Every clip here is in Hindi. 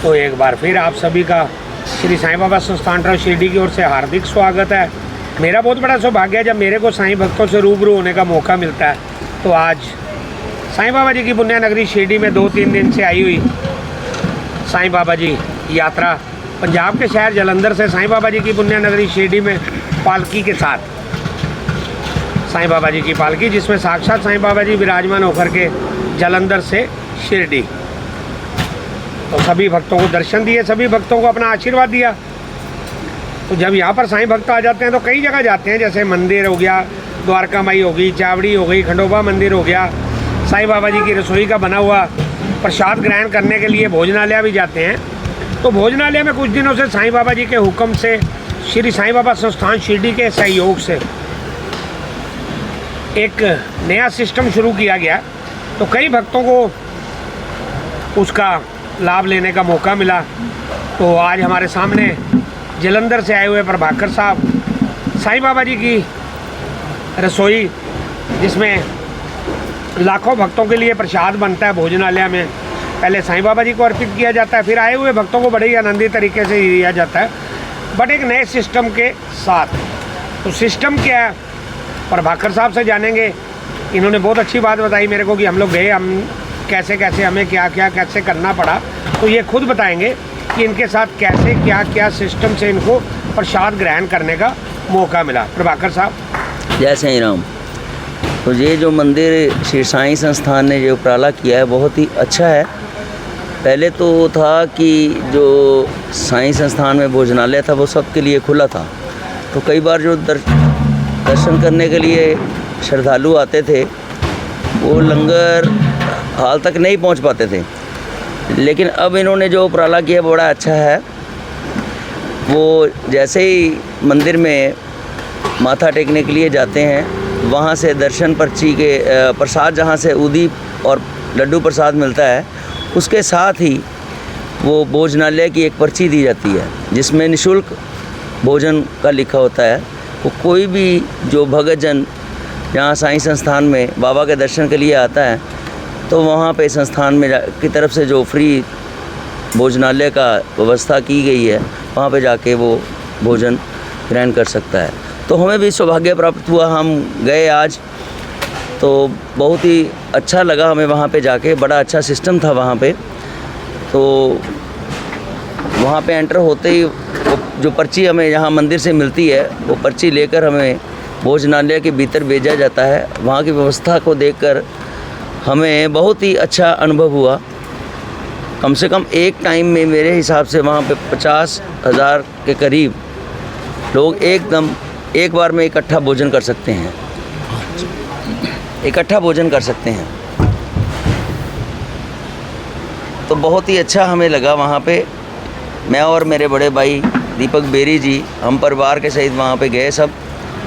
तो एक बार फिर आप सभी का श्री साईं बाबा संस्थान ट्रस्ट शिरडी की ओर से हार्दिक स्वागत है। मेरा बहुत बड़ा सौभाग्य है जब मेरे को साईं भक्तों से रूबरू होने का मौका मिलता है। तो आज साईं बाबा जी की पुण्य नगरी शिरडी में 2-3 दिन से आई हुई साईं बाबा जी यात्रा, पंजाब के शहर जलंधर से साईं बाबा जी की पुण्य नगरी शिरडी में पालकी के साथ साईं बाबा जी की पालकी, जिसमें साक्षात साईं बाबा जी विराजमान होकर के जलंधर से शिरडी, तो सभी भक्तों को दर्शन दिए, सभी भक्तों को अपना आशीर्वाद दिया। तो जब यहाँ पर साईं भक्त आ जाते हैं तो कई जगह जाते हैं, जैसे मंदिर हो गया, द्वारका माई हो गई, चावड़ी हो गई, खंडोबा मंदिर हो गया, साईं बाबा जी की रसोई का बना हुआ प्रसाद ग्रहण करने के लिए भोजनालय भी जाते हैं। तो भोजनालय में कुछ दिनों से साईं बाबा जी के हुक्म से श्री साईं बाबा संस्थान शिरडी के सहयोग से एक नया सिस्टम शुरू किया गया। तो कई भक्तों को उसका लाभ लेने का मौका मिला। तो आज हमारे सामने जलंधर से आए हुए प्रभाकर साहब साईं बाबा जी की रसोई, जिसमें लाखों भक्तों के लिए प्रसाद बनता है भोजनालय में, पहले साईं बाबा जी को अर्पित किया जाता है, फिर आए हुए भक्तों को बड़े ही आनंदी तरीके से दिया जाता है, बट एक नए सिस्टम के साथ। तो सिस्टम क्या है, प्रभाकर साहब से जानेंगे। इन्होंने बहुत अच्छी बात बताई मेरे को कि हम लोग गए, हम कैसे कैसे हमें क्या क्या कैसे करना पड़ा, तो ये खुद बताएंगे कि इनके साथ कैसे क्या क्या सिस्टम से इनको प्रसाद ग्रहण करने का मौका मिला। प्रभाकर साहब। जय साईं राम। तो ये जो मंदिर श्री साईं संस्थान ने जो उपराला किया है बहुत ही अच्छा है। पहले तो था कि जो साईं संस्थान में भोजनालय था वो सबके लिए खुला था, तो कई बार जो दर्शन करने के लिए श्रद्धालु आते थे वो लंगर हाल तक नहीं पहुंच पाते थे। लेकिन अब इन्होंने जो उपराला किया बड़ा अच्छा है। वो जैसे ही मंदिर में माथा टेकने के लिए जाते हैं, वहाँ से दर्शन पर्ची के प्रसाद, जहाँ से उदी और लड्डू प्रसाद मिलता है, उसके साथ ही वो भोजनालय की एक पर्ची दी जाती है जिसमें निःशुल्क भोजन का लिखा होता है। वो कोई भी जो भक्तजन यहाँ साईं संस्थान में बाबा के दर्शन के लिए आता है तो वहाँ पे संस्थान में की तरफ से जो फ्री भोजनालय का व्यवस्था की गई है, वहाँ पे जाके वो भोजन ग्रहण कर सकता है। तो हमें भी सौभाग्य प्राप्त हुआ, हम गए आज, तो बहुत ही अच्छा लगा हमें वहाँ पे जाके। बड़ा अच्छा सिस्टम था वहाँ पे। तो वहाँ पे एंटर होते ही वो जो पर्ची हमें यहाँ मंदिर से मिलती है, वो पर्ची लेकर हमें भोजनालय के भीतर भेजा जाता है। वहाँ की व्यवस्था को देखकर हमें बहुत ही अच्छा अनुभव हुआ। कम से कम एक टाइम में मेरे हिसाब से वहाँ पे 50,000 के करीब लोग एकदम एक बार में इकट्ठा भोजन कर सकते हैं, इकट्ठा भोजन कर सकते हैं। तो बहुत ही अच्छा हमें लगा वहाँ पे। मैं और मेरे बड़े भाई दीपक बेरी जी, हम परिवार के सहित वहाँ पे गए सब,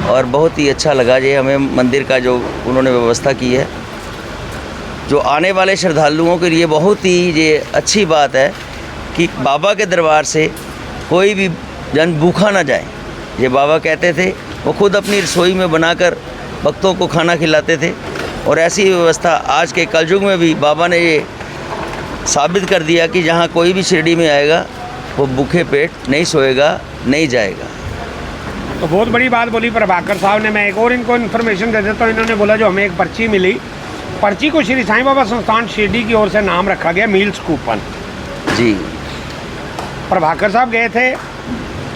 और बहुत ही अच्छा लगा ये हमें मंदिर का जो उन्होंने व्यवस्था की है। जो आने वाले श्रद्धालुओं के लिए बहुत ही ये अच्छी बात है कि बाबा के दरबार से कोई भी जन भूखा ना जाए। ये बाबा कहते थे, वो खुद अपनी रसोई में बनाकर भक्तों को खाना खिलाते थे, और ऐसी व्यवस्था आज के कलयुग में भी बाबा ने ये साबित कर दिया कि जहाँ कोई भी शिरडी में आएगा वो भूखे पेट नहीं सोएगा, नहीं जाएगा। तो बहुत बड़ी बात बोली प्रभाकर साहब ने। मैं एक और इनको इन्फॉर्मेशन दे देता हूँ। इन्होंने बोला जो हमें एक पर्ची मिली, पर्ची को श्री साईं बाबा संस्थान शिरडी की ओर से नाम रखा गया मील्स कूपन। जी प्रभाकर साहब गए थे,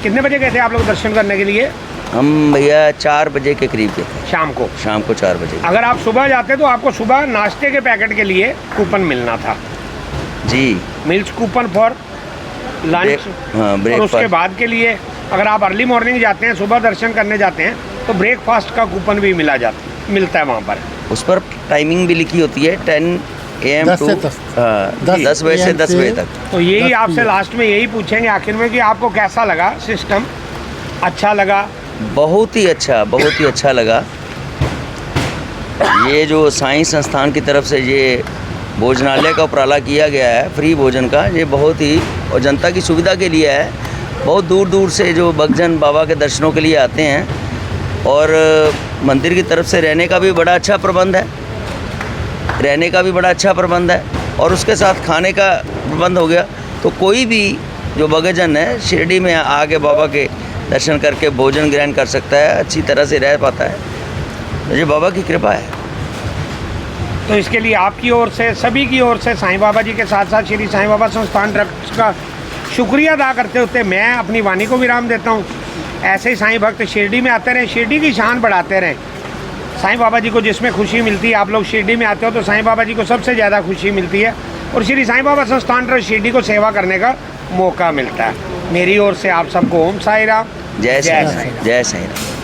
कितने बजे गए थे आप लोग दर्शन करने के लिए? हम भैया 4 बजे के करीब गए थे। शाम को 4 बजे। अगर आप सुबह जाते तो आपको सुबह नाश्ते के पैकेट के लिए कूपन मिलना था जी, मील्स कूपन फॉर लंच। हाँ, और उसके बाद के लिए अगर आप अर्ली मॉर्निंग जाते हैं, सुबह दर्शन करने जाते हैं, तो ब्रेकफास्ट का कूपन भी मिलता है वहाँ पर। उस पर टाइमिंग भी लिखी होती है 10 AM टू 10 बजे से 10 बजे तक। तो यही आपसे लास्ट में यही पूछेंगे आखिर में कि आपको कैसा लगा सिस्टम? अच्छा लगा? बहुत ही अच्छा लगा। ये जो साईं संस्थान की तरफ से ये भोजनालय का उपराला किया गया है फ्री भोजन का, ये बहुत ही और जनता की सुविधा के लिए है। बहुत दूर दूर से जो भक्तजन बाबा के दर्शनों के लिए आते हैं, और मंदिर की तरफ से रहने का भी बड़ा अच्छा प्रबंध है, और उसके साथ खाने का प्रबंध हो गया। तो कोई भी जो भक्तजन है शिरडी में आके बाबा के दर्शन करके भोजन ग्रहण कर सकता है, अच्छी तरह से रह पाता है। तो ये बाबा की कृपा है। तो इसके लिए आपकी ओर से, सभी की ओर से, साईं बाबा जी के साथ साथ श्री साईं बाबा संस्थान ट्रस्ट का शुक्रिया अदा करते हुए मैं अपनी वाणी को विराम देता हूँ। ऐसे ही साईं भक्त शिरडी में आते रहें, शिरडी की शान बढ़ाते रहें। साईं बाबा जी को जिसमें खुशी मिलती है, आप लोग शिरडी में आते हो तो साईं बाबा जी को सबसे ज़्यादा खुशी मिलती है और श्री साईं बाबा संस्थान ट्रस्ट शिरडी को सेवा करने का मौका मिलता है। मेरी ओर से आप सबको ओम साई राम, जय साईं राम।